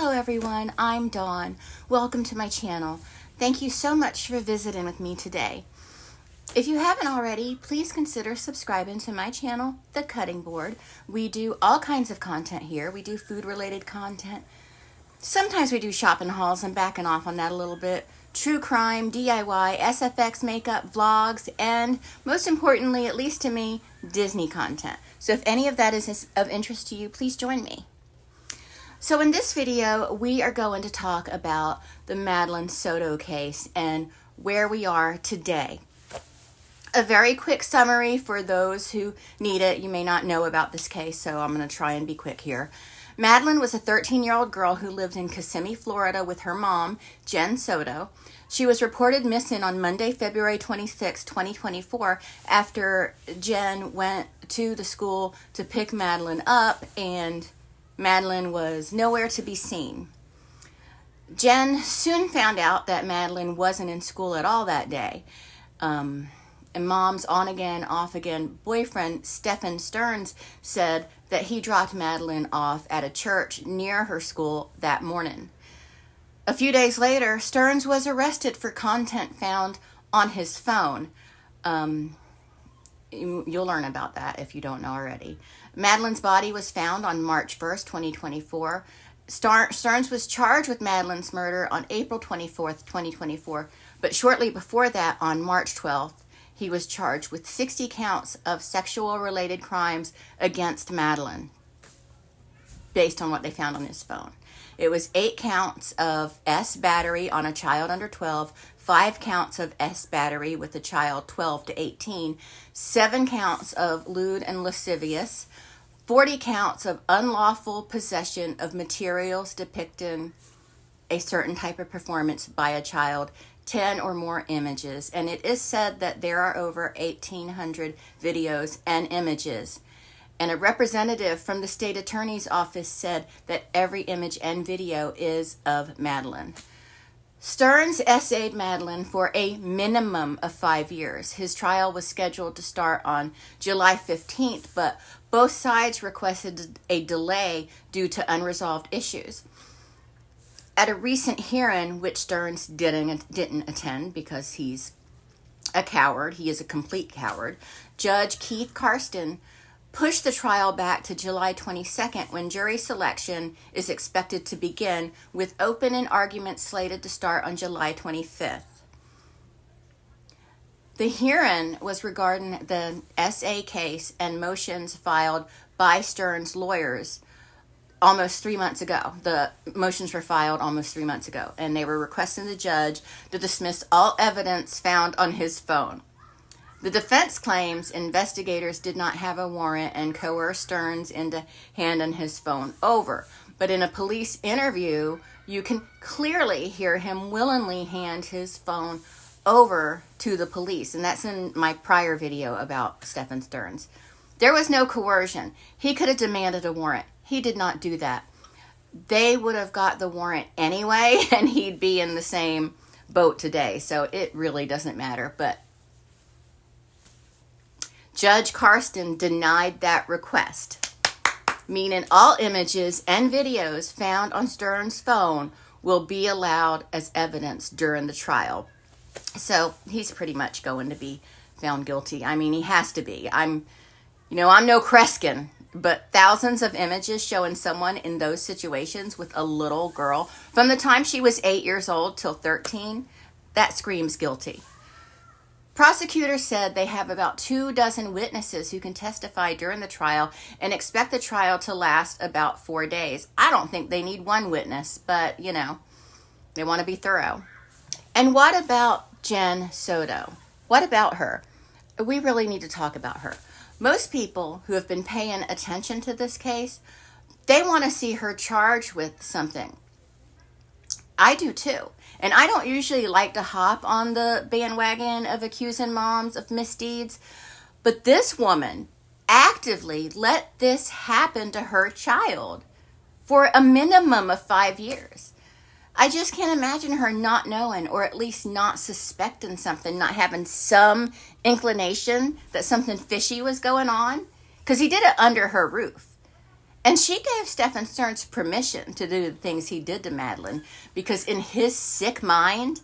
Hello everyone, I'm Dawn. Welcome to my channel. Thank you so much for visiting with me today. If you haven't already, please consider subscribing to my channel, The Cutting Board. We do all kinds of content here. We do food related content. Sometimes we do shopping hauls. I'm backing off on that a little bit. True crime, DIY, SFX makeup, vlogs, and most importantly, at least to me, Disney content. So if any of that is of interest to you, please join me. So in this video, we are going to talk about the Madeline Soto case and where we are today. A very quick summary for those who need it. You may not know about this case, so I'm going to try and be quick here. Madeline was a 13-year-old girl who lived in Kissimmee, Florida with her mom, Jenn Soto. She was reported missing on Monday, February 26, 2024, after Jenn went to the school to pick Madeline up, and Madeline was nowhere to be seen. Jenn soon found out that Madeline wasn't in school at all that day. And mom's on-again, off-again boyfriend, Stephen Stearns, said that he dropped Madeline off at a church near her school that morning. A few days later, Stearns was arrested for content found on his phone. You'll learn about that if you don't know already. Madeline's body was found on March 1st, 2024. Stearns was charged with Madeline's murder on April 24th, 2024, but shortly before that, on March 12th, he was charged with 60 counts of sexual-related crimes against Madeline, based on what they found on his phone. It was 8 counts of S battery on a child under 12, 5 counts of S battery with a child 12 to 18, 7 counts of lewd and lascivious, 40 counts of unlawful possession of materials depicting a certain type of performance by a child, 10 or more images, and it is said that there are over 1,800 videos and images. And a representative from the state attorney's office said that every image and video is of Madeline. Stearns essayed Madeline for a minimum of 5 years. His trial was scheduled to start on July 15th, but both sides requested a delay due to unresolved issues. At a recent hearing, which Stearns didn't attend because he's a coward, he is a complete coward, Judge Keith Karsten pushed the trial back to July 22nd, when jury selection is expected to begin, with opening arguments slated to start on July 25th. The hearing was regarding the SA case and motions filed by Stearns' lawyers almost 3 months ago. The motions were filed almost 3 months ago, and they were requesting the judge to dismiss all evidence found on his phone. The defense claims investigators did not have a warrant and coerced Stearns into handing his phone over. But in a police interview, you can clearly hear him willingly hand his phone over to the police. And that's in my prior video about Stephen Stearns. There was no coercion. He could have demanded a warrant. He did not do that. They would have got the warrant anyway, and he'd be in the same boat today. So it really doesn't matter. But Judge Karsten denied that request, meaning all images and videos found on Stearns' phone will be allowed as evidence during the trial. So he's pretty much going to be found guilty. I mean, he has to be. I'm no Kreskin, but thousands of images showing someone in those situations with a little girl from the time she was 8 years old till 13, that screams guilty. Prosecutors said they have about 24 witnesses who can testify during the trial and expect the trial to last about 4 days. I don't think they need one witness, but, they want to be thorough. And what about Jenn Soto? What about her? We really need to talk about her. Most people who have been paying attention to this case, they want to see her charged with something. I do too. And I don't usually like to hop on the bandwagon of accusing moms of misdeeds, but this woman actively let this happen to her child for a minimum of 5 years. I just can't imagine her not knowing, or at least not suspecting something, not having some inclination that something fishy was going on, because he did it under her roof. And she gave Stephen Stearns permission to do the things he did to Madeline, because in his sick mind,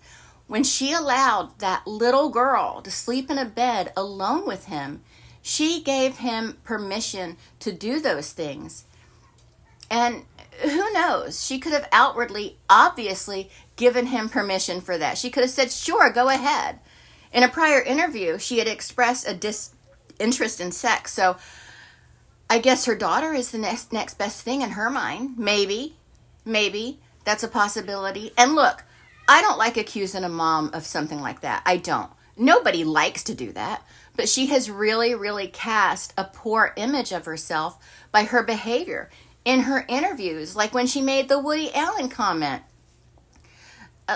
when she allowed that little girl to sleep in a bed alone with him, she gave him permission to do those things. And who knows? She could have outwardly, obviously, given him permission for that. She could have said, sure, go ahead. In a prior interview, she had expressed a disinterest in sex. So I guess her daughter is the next best thing in her mind. Maybe. That's a possibility. And look, I don't like accusing a mom of something like that. I don't. Nobody likes to do that. But she has really, really cast a poor image of herself by her behavior in her interviews. Like when she made the Woody Allen comment.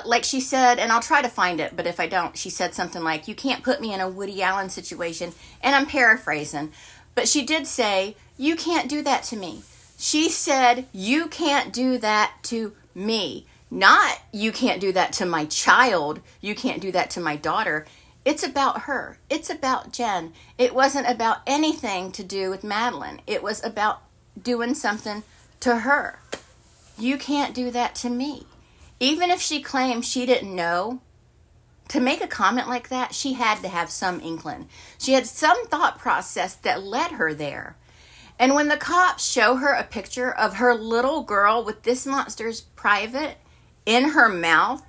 Like she said, and I'll try to find it, but if I don't, she said something like, you can't put me in a Woody Allen situation. And I'm paraphrasing. But she did say, you can't do that to me. She said, you can't do that to me. Not, you can't do that to my child. You can't do that to my daughter. It's about her. It's about Jenn. It wasn't about anything to do with Madeline. It was about doing something to her. You can't do that to me. Even if she claimed she didn't know, to make a comment like that, she had to have some inkling. She had some thought process that led her there. And when the cops show her a picture of her little girl with this monster's private in her mouth,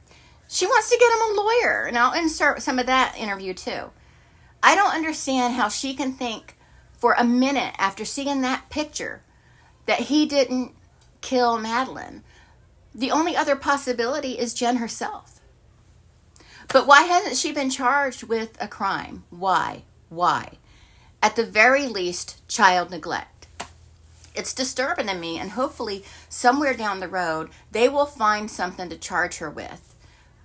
she wants to get him a lawyer. And I'll insert some of that interview too. I don't understand how she can think for a minute after seeing that picture that he didn't kill Madeline. The only other possibility is Jenn herself. But why hasn't she been charged with a crime? Why? At the very least, child neglect. It's disturbing to me, and hopefully somewhere down the road, they will find something to charge her with.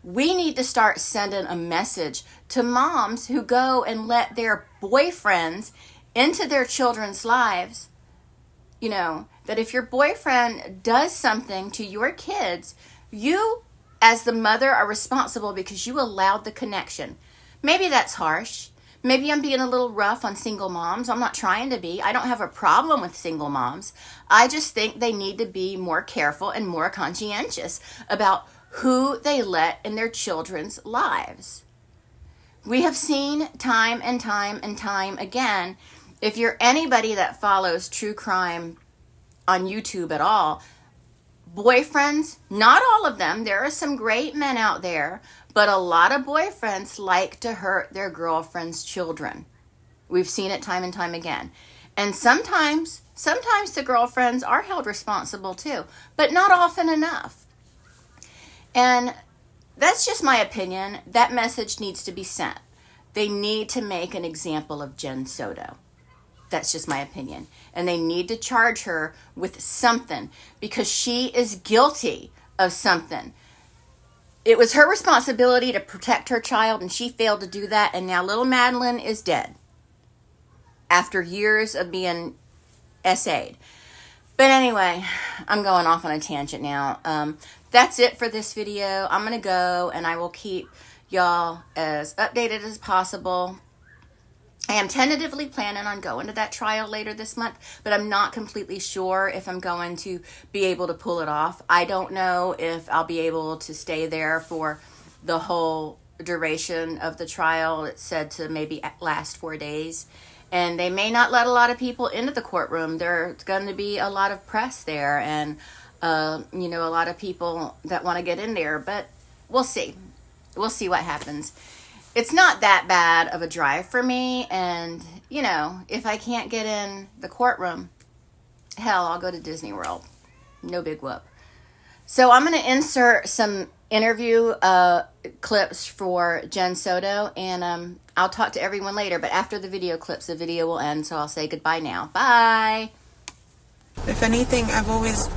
We need to start sending a message to moms who go and let their boyfriends into their children's lives. You know, that if your boyfriend does something to your kids, you as the mother are responsible because you allowed the connection. Maybe that's harsh. Maybe I'm being a little rough on single moms. I'm not trying to be. I don't have a problem with single moms. I just think they need to be more careful and more conscientious about who they let in their children's lives. We have seen time and time again, if you're anybody that follows true crime on YouTube at all, boyfriends, not all of them, there are some great men out there, but a lot of boyfriends like to hurt their girlfriends' children. We've seen it time and time again. And sometimes the girlfriends are held responsible too, but not often enough. And that's just my opinion. That message needs to be sent. They need to make an example of Jenn Soto. That's just my opinion. And they need to charge her with something because she is guilty of something. It was her responsibility to protect her child, and she failed to do that. And now little Madeline is dead after years of being SA'd. But anyway, I'm going off on a tangent now. That's it for this video. I'm going to go, and I will keep y'all as updated as possible. I am tentatively planning on going to that trial later this month, but I'm not completely sure if I'm going to be able to pull it off. I don't know if I'll be able to stay there for the whole duration of the trial. It's said to maybe last 4 days. And they may not let a lot of people into the courtroom. There's going to be a lot of press there and, a lot of people that want to get in there. But we'll see. We'll see what happens. It's not that bad of a drive for me, and, if I can't get in the courtroom, hell, I'll go to Disney World. No big whoop. So I'm going to insert some interview clips for Jenn Soto, and I'll talk to everyone later, but after the video clips, the video will end, so I'll say goodbye now. Bye! If anything, I've always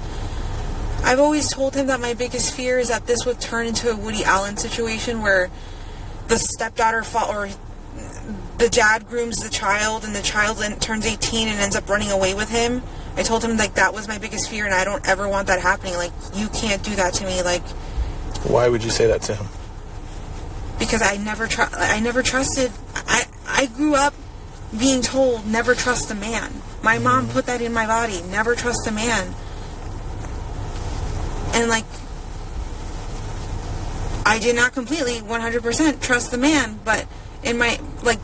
told him that my biggest fear is that this would turn into a Woody Allen situation where the stepdaughter or the dad grooms the child and the child turns 18 and ends up running away with him. I told him that was my biggest fear, and I don't ever want that happening. You can't do that to me. Why would you say that to him? Because I never trusted. I grew up being told, never trust a man. My mom put that in my body, never trust a man. And, like, I did not completely 100% trust the man, but in my, like,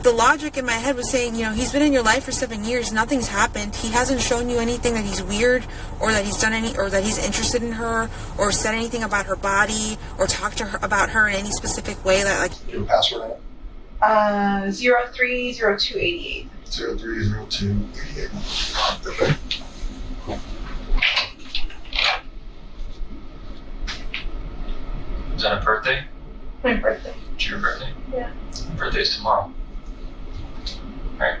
the logic in my head was saying, he's been in your life for 7 years, nothing's happened, he hasn't shown you anything that he's weird, or that he's done or that he's interested in her, or said anything about her body, or talked to her about her in any specific way that, like... You have a password in it? 030288. 030288. Okay. Is that a birthday? My birthday. It's your birthday? Yeah. Your birthday's tomorrow. Right?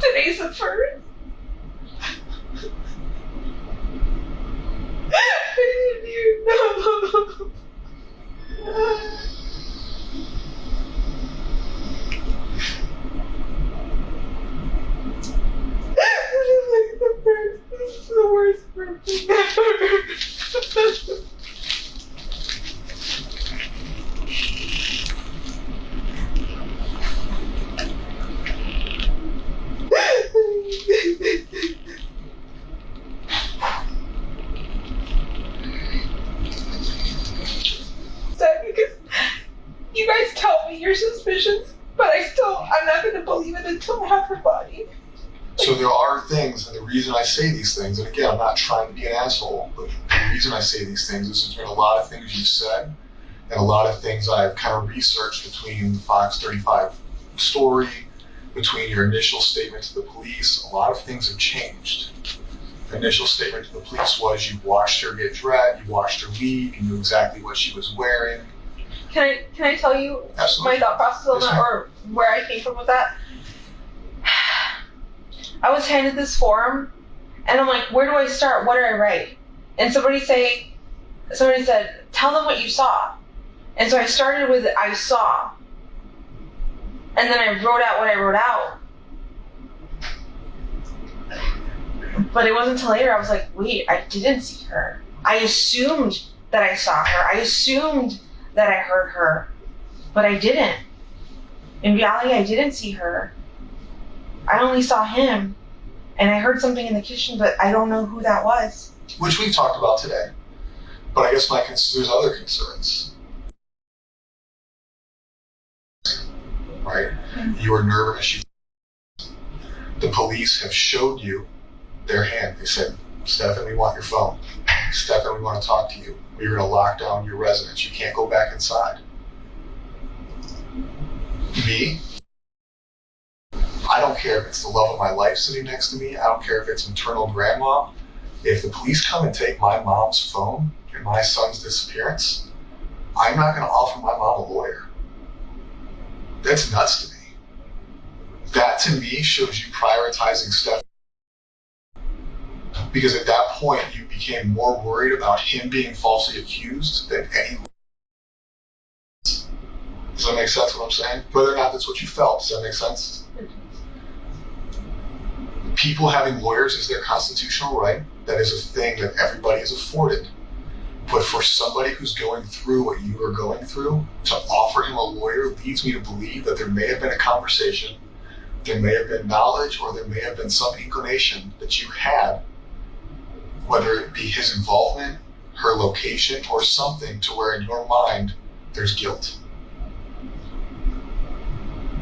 Today's the 1st. I didn't even know. This is the worst birthday ever. Because you guys tell me your suspicions, but I'm not going to believe it until I have her body. So there are things, and the reason I say these things, and again, I'm not trying to be an asshole, but the reason I say these things is there's been a lot of things you've said, and a lot of things I've kind of researched between the Fox 35 story, between your initial statement to the police. A lot of things have changed. The initial statement to the police was you watched her get dressed, you watched her leave, you knew exactly what she was wearing. Can I tell you Absolutely. my thought process on that, or where I came from with that? I was handed this form, and I'm like, where do I start? What do I write? And somebody said, tell them what you saw. And so I started with I saw. And then I wrote out what I wrote out. But it wasn't until later I was like, wait, I didn't see her. I assumed that I saw her. I assumed that I heard her. But I didn't. In reality, I didn't see her. I only saw him. And I heard something in the kitchen, but I don't know who that was. Which we talked about today. But I guess there's other concerns. Right? You were nervous. The police have showed you their hand. They said, Stefan, we want your phone. Stefan, we want to talk to you. We're going to lock down your residence. You can't go back inside. Me? I don't care if it's the love of my life sitting next to me. I don't care if it's maternal grandma. If the police come and take my mom's phone and my son's disappearance, I'm not going to offer my mom a lawyer. That's nuts to me. That to me shows you prioritizing Stefan. Because at that point, you became more worried about him being falsely accused than any. Does that make sense what I'm saying? Whether or not that's what you felt, does that make sense? People having lawyers is their constitutional right. That is a thing that everybody is afforded. But for somebody who's going through what you are going through, to offer him a lawyer leads me to believe that there may have been a conversation, there may have been knowledge, or there may have been some inclination that you had, whether it be his involvement, her location, or something to where in your mind there's guilt.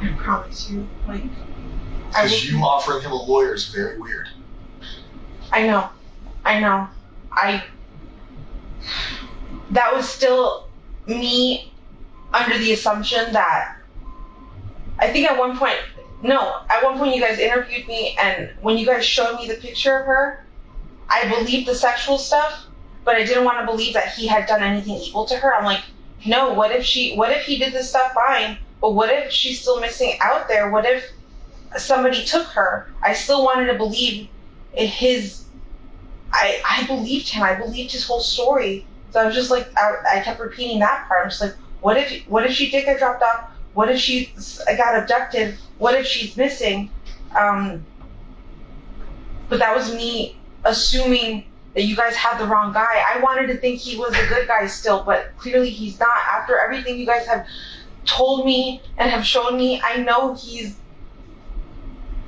I promise you, Because you offering him a lawyer is very weird. I know. That was still me under the assumption that I think at one point you guys interviewed me, and when you guys showed me the picture of her, I believed the sexual stuff, but I didn't want to believe that he had done anything evil to her. I'm like, no, what if he did this stuff fine, but what if she's still missing out there? What if somebody took her? I still wanted to believe I believed him. I believed his whole story. So I was just like, I kept repeating that part. I'm just like, what if she did get dropped off? What if she got abducted? What if she's missing? But that was me assuming that you guys had the wrong guy. I wanted to think he was a good guy still, but clearly he's not. After everything you guys have told me and have shown me, I know he's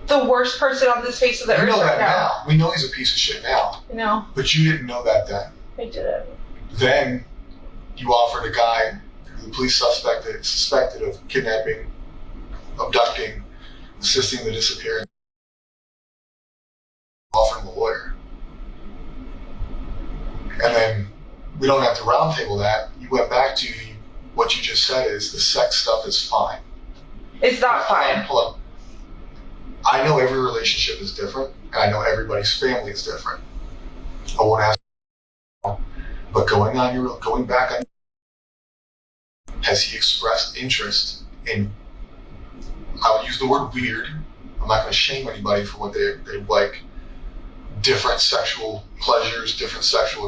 the worst person on this face of the You earth know right that now. We know he's a piece of shit now. No, But you didn't know that then. I didn't. Then you offered a guy who the police suspected of kidnapping, abducting, assisting the disappearance, offering him a lawyer. And then we don't have to roundtable that. You went back to what you just said is the sex stuff is fine. It's not fine. Hold on. I know every relationship is different, and I know everybody's family is different. I won't ask, but going back on, has he expressed interest in, I would use the word weird, I'm not going to shame anybody for what they like, different sexual pleasures, different sexual